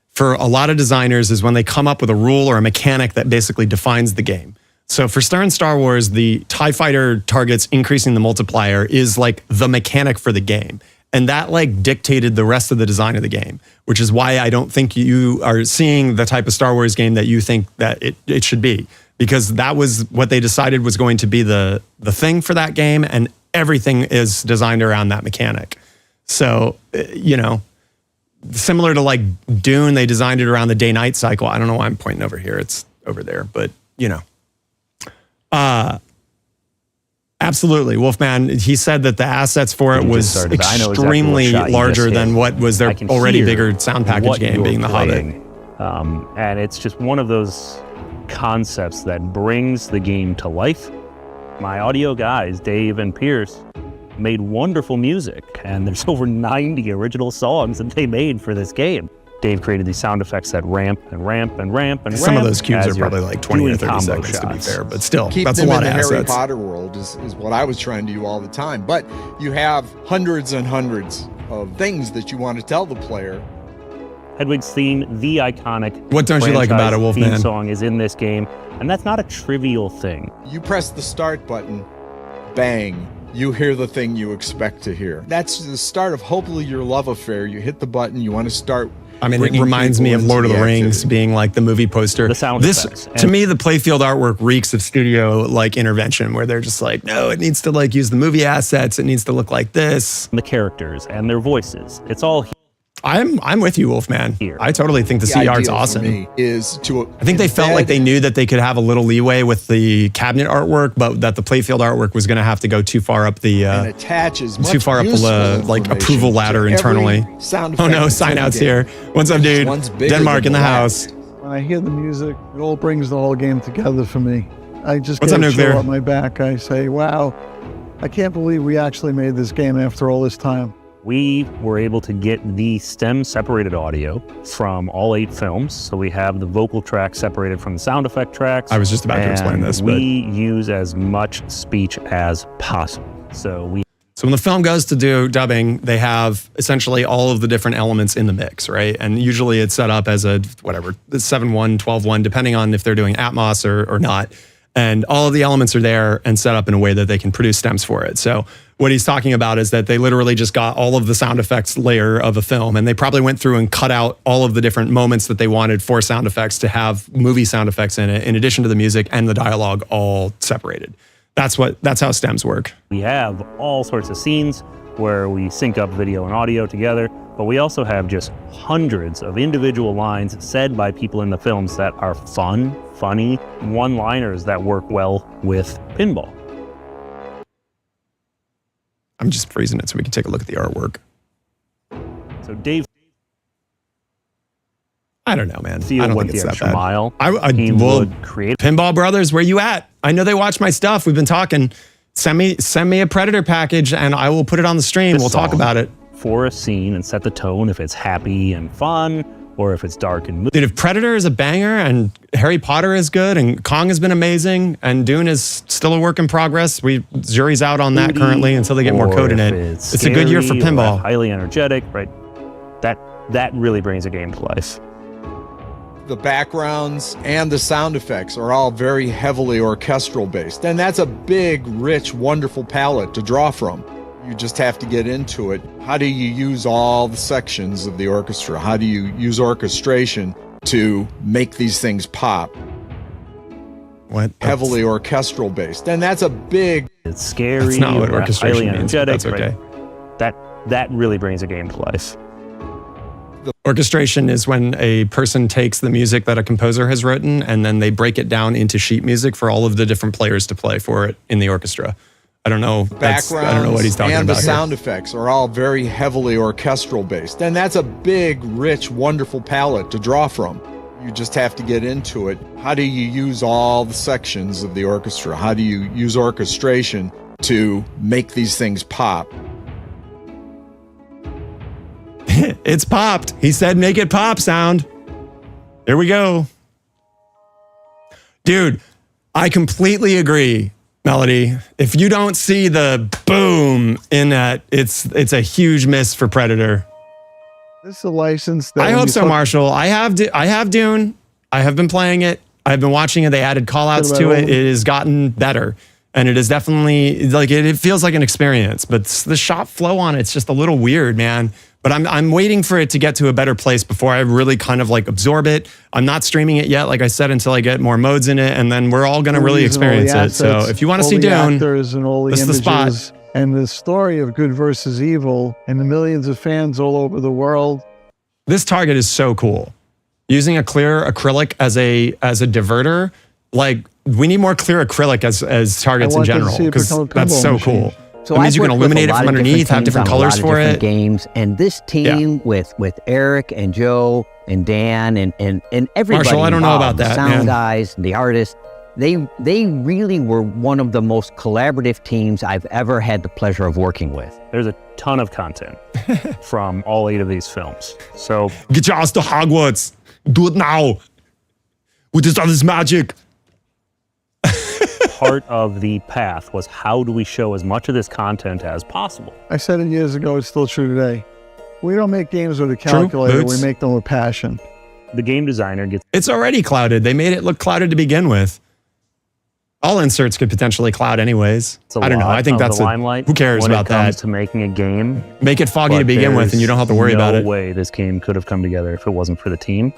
for a lot of designers is when they come up with a rule or a mechanic that basically defines the game. So for Stern Star Wars, the TIE fighter targets increasing the multiplier is like the mechanic for the game. And that like dictated the rest of the design of the game, which is why I don't think you are seeing the type of Star Wars game that you think that it should be. Because that was what they decided was going to be the thing for that game, and everything is designed around that mechanic. So, you know, similar to like Dune, they designed it around the day-night cycle. I don't know why I'm pointing over here. It's over there, but you know. Absolutely. Wolfman, he said that the assets for it was extremely larger than what was their already bigger sound package game, being The Hobbit. And it's just one of those concepts that brings the game to life. My audio guys, Dave and Pierce, made wonderful music, and there's over 90 original songs that they made for this game. Dave created these sound effects that ramp and ramp and ramp and ramp. Some of those cubes are probably like 20 or 30 seconds shots, to be fair, but still, that's a lot of assets. Keep them in the Harry Potter world is what I was trying to do all the time. But you have hundreds and hundreds of things that you want to tell the player. Hedwig's theme, the iconic What don't you like about it, Wolfman? Theme song is in this game, and that's not a trivial thing. You press the start button, bang, you hear the thing you expect to hear. That's the start of hopefully your love affair. You hit the button, you want to start. I mean, it reminds me of Lord of the Rings being like the movie poster. The sound effects. To me, the Playfield artwork reeks of studio like intervention, where they're just like, no, it needs to like use the movie assets. It needs to look like this. The characters and their voices. It's all here. I'm with you, Wolfman. I totally think the CE art's awesome. I think they felt like they knew that they could have a little leeway with the cabinet artwork, but that the Playfield artwork was going to have to go too far up the too far up the like approval ladder internally. Oh no, sign outs here. What's up, dude? Denmark in the house. When I hear the music, it all brings the whole game together for me. I just What's get up, a chill Nuclear? up my back. I say, wow, I can't believe we actually made this game after all this time. We were able to get the stem separated audio from all 8 films. So we have the vocal track separated from the sound effect tracks. I was just about to explain this, we use as much speech as possible. So when the film goes to do dubbing, they have essentially all of the different elements in the mix, right? And usually it's set up as a, whatever, 7.1, 12.1, depending on if they're doing Atmos or not. And all of the elements are there and set up in a way that they can produce stems for it. So what he's talking about is that they literally just got all of the sound effects layer of a film, and they probably went through and cut out all of the different moments that they wanted for sound effects to have movie sound effects in it, in addition to the music and the dialogue all separated. That's how stems work. we have all sorts of scenes where we sync up video and audio together, but we also have just hundreds of individual lines said by people in the films that are fun, funny, one-liners that work well with pinball. I'm just freezing it so we can take a look at the artwork. So Dave, I don't know, man. Theo I don't went think the it's that extra bad. mile. He Well, would create Pinball Brothers, where you at? I know they watch my stuff. We've been talking. Send me a Predator package and I will put it on the stream. this We'll talk song about it. for a scene and set the tone if it's happy and fun or if it's dark and moody. Dude, if Predator is a banger and Harry Potter is good and Kong has been amazing and Dune is still a work in progress, jury's out on that currently until they get more code in it. It's a good year for pinball. Highly energetic, right? That really brings a game to life. The backgrounds and the sound effects are all very heavily orchestral based. And that's a big, rich, wonderful palette to draw from. You just have to get into it. How do you use all the sections of the orchestra? How do you use orchestration to make these things pop? What? Heavily orchestral based. And that's a big... It's scary. That's not what or orchestration highly means, but energetic. that's okay. Right? That really brings a game to life. Orchestration is when a person takes the music that a composer has written and then they break it down into sheet music for all of the different players to play for it in the orchestra. I don't know. I don't know what he's talking and about the here. sound effects are all very heavily orchestral based. And that's a big, rich, wonderful palette to draw from. You just have to get into it. How do you use all the sections of the orchestra? How do you use orchestration to make these things pop? It's popped. He said, make it pop sound. There we go. Dude, I completely agree, Melody. If you don't see the boom in that, it's a huge miss for Predator. This is a license that I hope so, Marshall. I have Dune. I have been playing it. I've been watching it. They added call outs to it. It has gotten better. And it is definitely like it feels like an experience, but the shot flow on it's just a little weird, man. But I'm waiting for it to get to a better place before I really kind of like absorb it. I'm not streaming it yet, like I said, until I get more modes in it, and then we're all going to really experience it. So if you want to see Dune, this is the spot. And the story of good versus evil and the millions of fans all over the world. This target is so cool. Using a clear acrylic as a diverter, like we need more clear acrylic as targets in general, because that's so cool. So it means you can illuminate it from underneath, have different colors for it. Games, and this team with Eric and Joe and Dan and everybody Marshall, I don't know about that, the sound man. guys, the artists, they really were one of the most collaborative teams I've ever had the pleasure of working with. There's a ton of content from all 8 of these films. So get your ass to Hogwarts. Do it now. With this other's magic. Part of the path was how do we show as much of this content as possible? I said it years ago, it's still true today. We don't make games with a calculator, we make them with passion. The game designer gets... It's already clouded. They made it look clouded to begin with. All inserts could potentially cloud anyways. I don't know. I think that's the limelight. Who cares when about it comes that? to making a game. Make it foggy to begin with and you don't have to worry about it. No way this game could have come together if it wasn't for the team.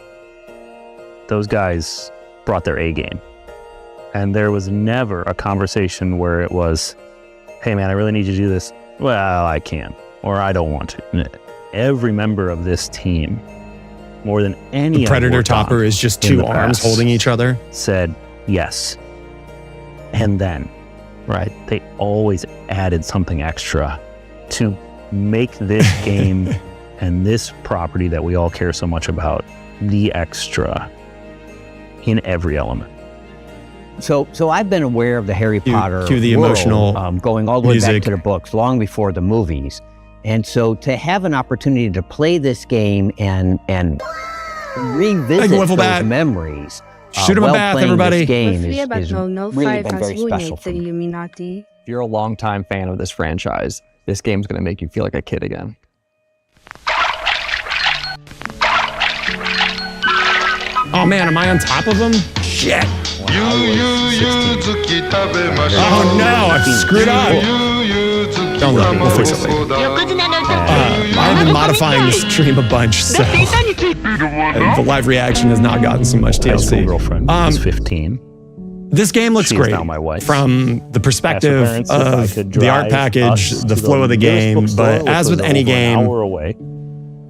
Those guys brought their A game. And there was never a conversation where it was, hey man, I really need you to do this. Well, I can't, or I don't want to. Every member of this team, more than any the Predator topper is just 2 arms holding each other, said yes. And then, right, they always added something extra to make this game and this property that we all care so much about the extra in every element. So I've been aware of the Harry Potter the world, emotional going all the way music. back to the books, long before the movies. And so to have an opportunity to play this game and revisit those memories, shoot him a bath, playing everybody. this game is really been very special for me. Illuminati If you're a longtime fan of this franchise, this game's going to make you feel like a kid again. Oh man, am I on top of him? Shit. Oh no, I screwed up. Don't look, we'll fix it later. I've been modifying the stream a bunch, so the live reaction has not gotten so much High school TLC. girlfriend is 15. This game looks She's great now my wife. from the perspective Asked her parents if I of could the art drive package, us the to flow of the nearest game, bookstore, but which as was with any over an game, hour away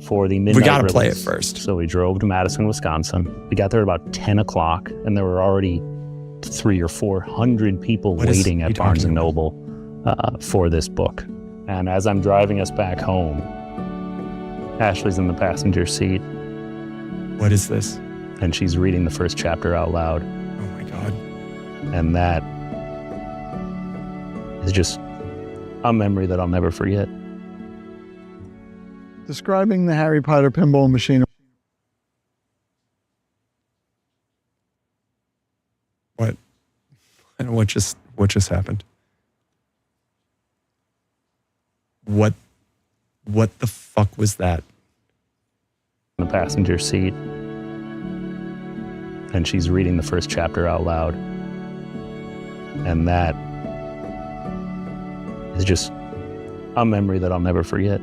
for the midnight we gotta play it release. first. So we drove to Madison, Wisconsin. We got there at about 10 o'clock, and there were already 300 or 400 people What is waiting he at Barnes talking & about? Noble for this book. And as I'm driving us back home, Ashley's in the passenger seat, What is this? and she's reading the first chapter out loud. Oh my God. And that is just a memory that I'll never forget. Describing the Harry Potter pinball machine. What? What just happened? What the fuck was that? In the passenger seat, and she's reading the first chapter out loud. And that is just a memory that I'll never forget.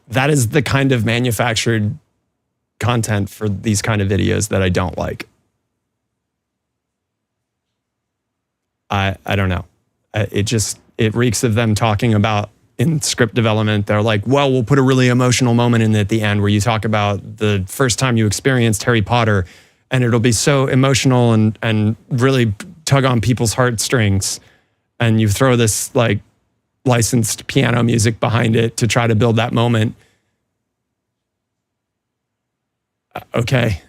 That is the kind of manufactured content for these kind of videos that I don't like. I don't know. It reeks of them talking about in script development. They're like, well, we'll put a really emotional moment in at the end where you talk about the first time you experienced Harry Potter, and it'll be so emotional and really tug on people's heartstrings. And you throw this like licensed piano music behind it to try to build that moment. Okay.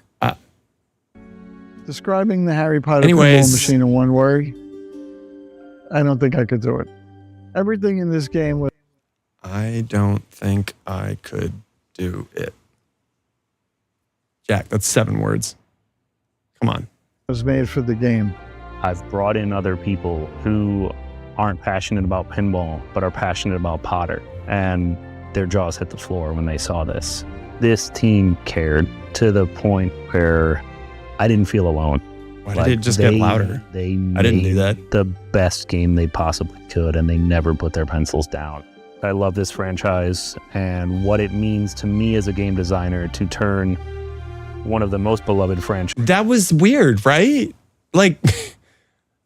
Describing the Harry Potter Anyways. pinball machine in one word. I don't think I could do it. Everything in this game was I don't think I could do it. Jack, that's 7 words. Come on. made for the game. I've brought in other people who aren't passionate about pinball, but are passionate about Potter. And their jaws hit the floor when they saw this. This team cared to the point where I didn't feel alone. Why did it just get louder? They I didn't do made that. the best game they possibly could, and they never put their pencils down. I love this franchise and what it means to me as a game designer to turn one of the most beloved franchises. That was weird, right? Like,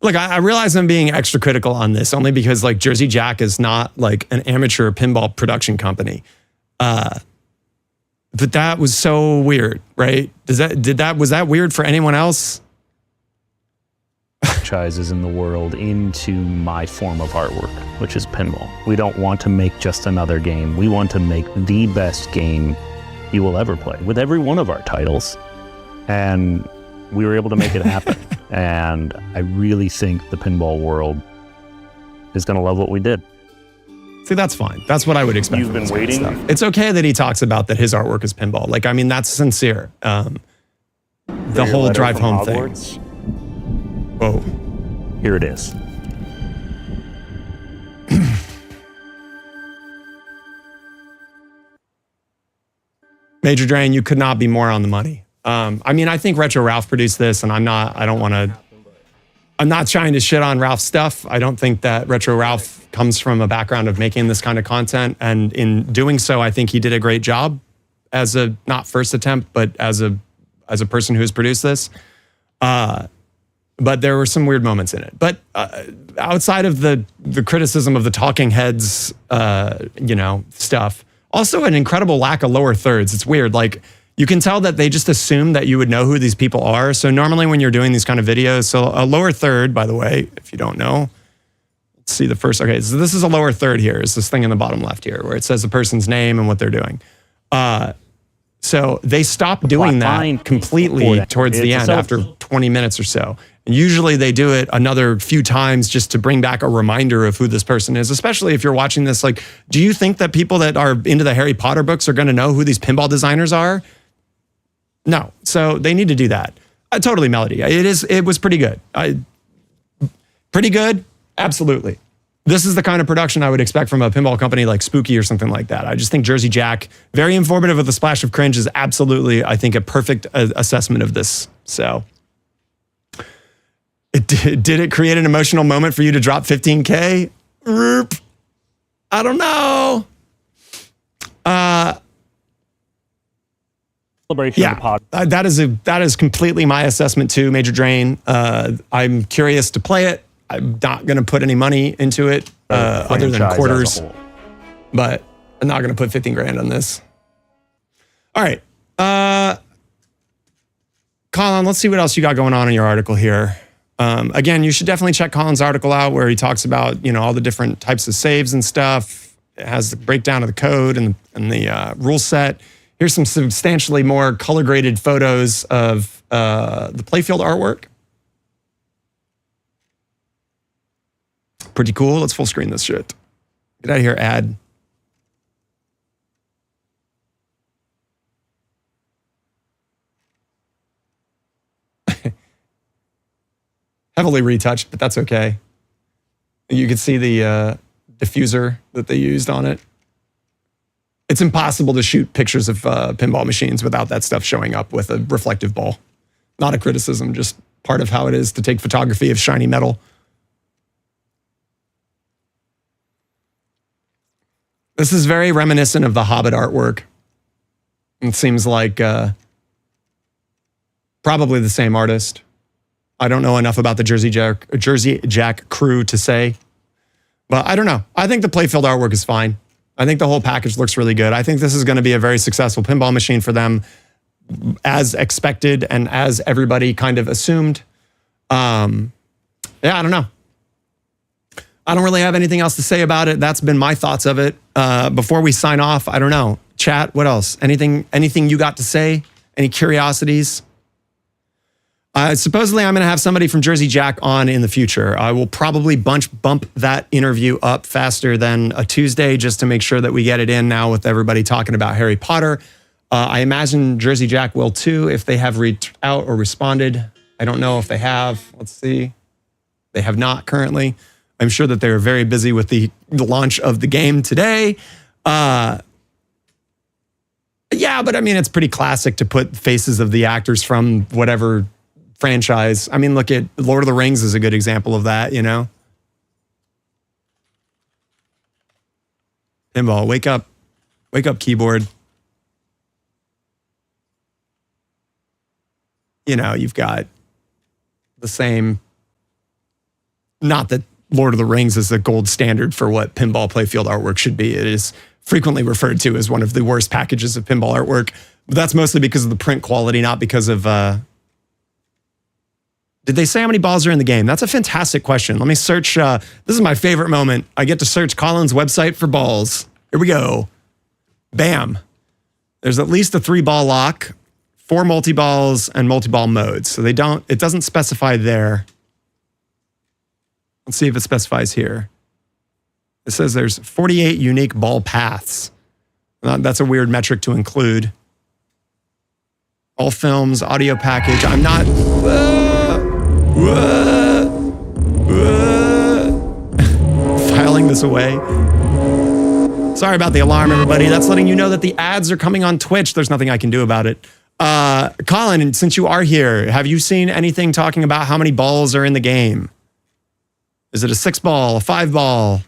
look, I realize I'm being extra critical on this only because like Jersey Jack is not like an amateur pinball production company. But that was so weird, right? Was that weird for anyone else? Franchises in the world into my form of artwork, which is pinball. We don't want to make just another game. We want to make the best game you will ever play with every one of our titles. And we were able to make it happen. And I really think the pinball world is going to love what we did. See, that's fine. That's what I would expect. You've from been this kind of waiting? stuff. It's okay that he talks about that his artwork is pinball. Like, I mean, that's sincere. The Your whole letter drive from home Hogwarts? thing. Whoa. Here it is. Major Drain, you could not be more on the money. I mean, I think RetroRalph produced this, and I'm not trying to shit on Ralph's stuff. I don't think that RetroRalph comes from a background of making this kind of content. And in doing so, I think he did a great job as a, not first attempt, but as a person who has produced this. But there were some weird moments in it. But outside of the criticism of the talking heads, stuff, also an incredible lack of lower thirds. It's weird. Like, you can tell that they just assume that you would know who these people are. So normally when you're doing these kind of videos, so a lower third, by the way, if you don't know, let's see the first, okay, so this is a lower third here. It's this thing in the bottom left here where it says the person's name and what they're doing. So they stopped doing that completely towards the end after 20 minutes or so. And usually they do it another few times just to bring back a reminder of who this person is, especially if you're watching this. Like, do you think that people that are into the Harry Potter books are going to know who these pinball designers are? No. So they need to do that. Totally Melody. It was pretty good. Pretty good? Absolutely. This is the kind of production I would expect from a pinball company like Spooky or something like that. I just think Jersey Jack, very informative with a splash of cringe, is absolutely, I think, a perfect assessment of this. So, did it create an emotional moment for you to drop 15K? I don't know. Yeah, that is completely my assessment too, Major Drain. I'm curious to play it. I'm not going to put any money into it other than quarters, but I'm not going to put 15 grand on this. All right. Colin, let's see what else you got going on in your article here. Again, you should definitely check Colin's article out where he talks about, all the different types of saves and stuff. It has the breakdown of the code and the rule set. Here's some substantially more color graded photos of the Playfield artwork. Pretty cool. Let's full screen this shit. Get out of here, ad. Heavily retouched, but that's okay. You can see the diffuser that they used on it. It's impossible to shoot pictures of pinball machines without that stuff showing up with a reflective ball. Not a criticism, just part of how it is to take photography of shiny metal. This is very reminiscent of the Hobbit artwork. It seems like probably the same artist. I don't know enough about the Jersey Jack crew to say, but I don't know. I think the Playfield artwork is fine. I think the whole package looks really good. I think this is going to be a very successful pinball machine for them, as expected and as everybody kind of assumed. Yeah, I don't know. I don't really have anything else to say about it. That's been my thoughts of it. Before we sign off, I don't know. Chat, what else? Anything you got to say? Any curiosities? Supposedly, I'm going to have somebody from Jersey Jack on in the future. I will probably bump that interview up faster than a Tuesday just to make sure that we get it in now with everybody talking about Harry Potter. I imagine Jersey Jack will too if they have reached out or responded. I don't know if they have. Let's see. They have not currently. I'm sure that they're very busy with the launch of the game today. Yeah, but I mean, it's pretty classic to put faces of the actors from whatever franchise. I mean, look at Lord of the Rings is a good example of that, Pinball, wake up keyboard. You've got the same, not that Lord of the Rings is the gold standard for what pinball Playfield artwork should be. It is frequently referred to as one of the worst packages of pinball artwork, but that's mostly because of the print quality, not because of, did they say how many balls are in the game? That's a fantastic question. Let me search. This is my favorite moment. I get to search Colin's website for balls. Here we go. Bam. There's at least a 3-ball lock, 4 multi-balls, and multi-ball modes. So it doesn't specify there. Let's see if it specifies here. It says there's 48 unique ball paths. That's a weird metric to include. All films, audio package. I'm not... filing this away. Sorry about the alarm, everybody. That's letting you know that the ads are coming on Twitch. There's nothing I can do about it. Colin, since you are here, have you seen anything talking about how many balls are in the game? Is it a 6-ball, a 5-ball,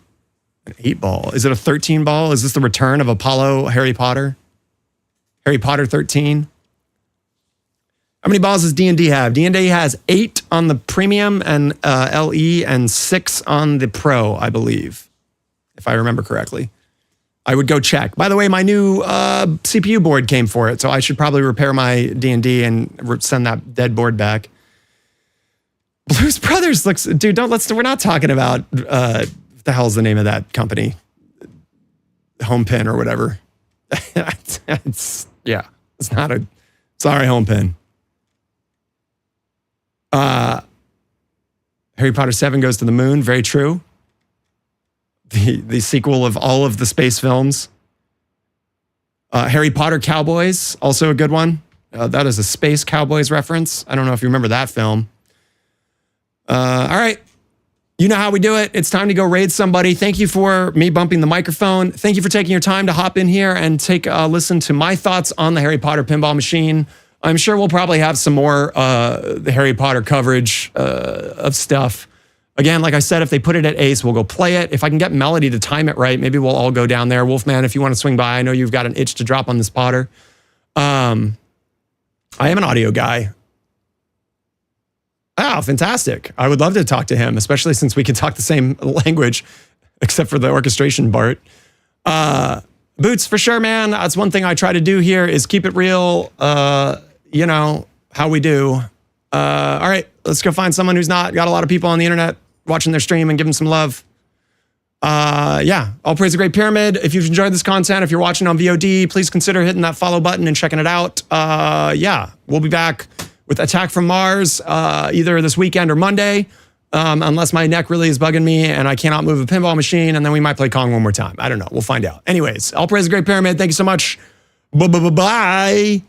an 8-ball? Is it a 13-ball? Is this the return of Apollo Harry Potter? Harry Potter 13? How many balls does D&D have? D&D has 8 on the premium and LE and 6 on the pro, I believe, if I remember correctly. I would go check. By the way, my new CPU board came for it, so I should probably repair my D&D and send that dead board back. Blues Brothers looks, dude, we're not talking about, what the hell's the name of that company? Home Pin or whatever. Yeah. It's not a, sorry, home pin. Harry Potter 7 Goes to the Moon. Very true. The sequel of all of the space films. Harry Potter Cowboys, also a good one. That is a Space Cowboys reference. I don't know if you remember that film. All right. You know how we do it. It's time to go raid somebody. Thank you for me bumping the microphone. Thank you for taking your time to hop in here and take a listen to my thoughts on the Harry Potter pinball machine. I'm sure we'll probably have some more the Harry Potter coverage of stuff. Again, like I said, if they put it at Ace, we'll go play it. If I can get Melody to time it right, maybe we'll all go down there. Wolfman, if you want to swing by, I know you've got an itch to drop on this Potter. I am an audio guy. Oh, fantastic. I would love to talk to him, especially since we can talk the same language, except for the orchestration part. Boots, for sure, man. That's one thing I try to do here is keep it real, you know, how we do. All right, let's go find someone who's not got a lot of people on the internet watching their stream and give them some love. Yeah, all praise the Great Pyramid. If you've enjoyed this content, if you're watching on VOD, please consider hitting that follow button and checking it out. Yeah, we'll be back with Attack from Mars either this weekend or Monday, unless my neck really is bugging me and I cannot move a pinball machine, and then we might play Kong one more time. I don't know. We'll find out. Anyways, all praise the Great Pyramid. Thank you so much. Bye.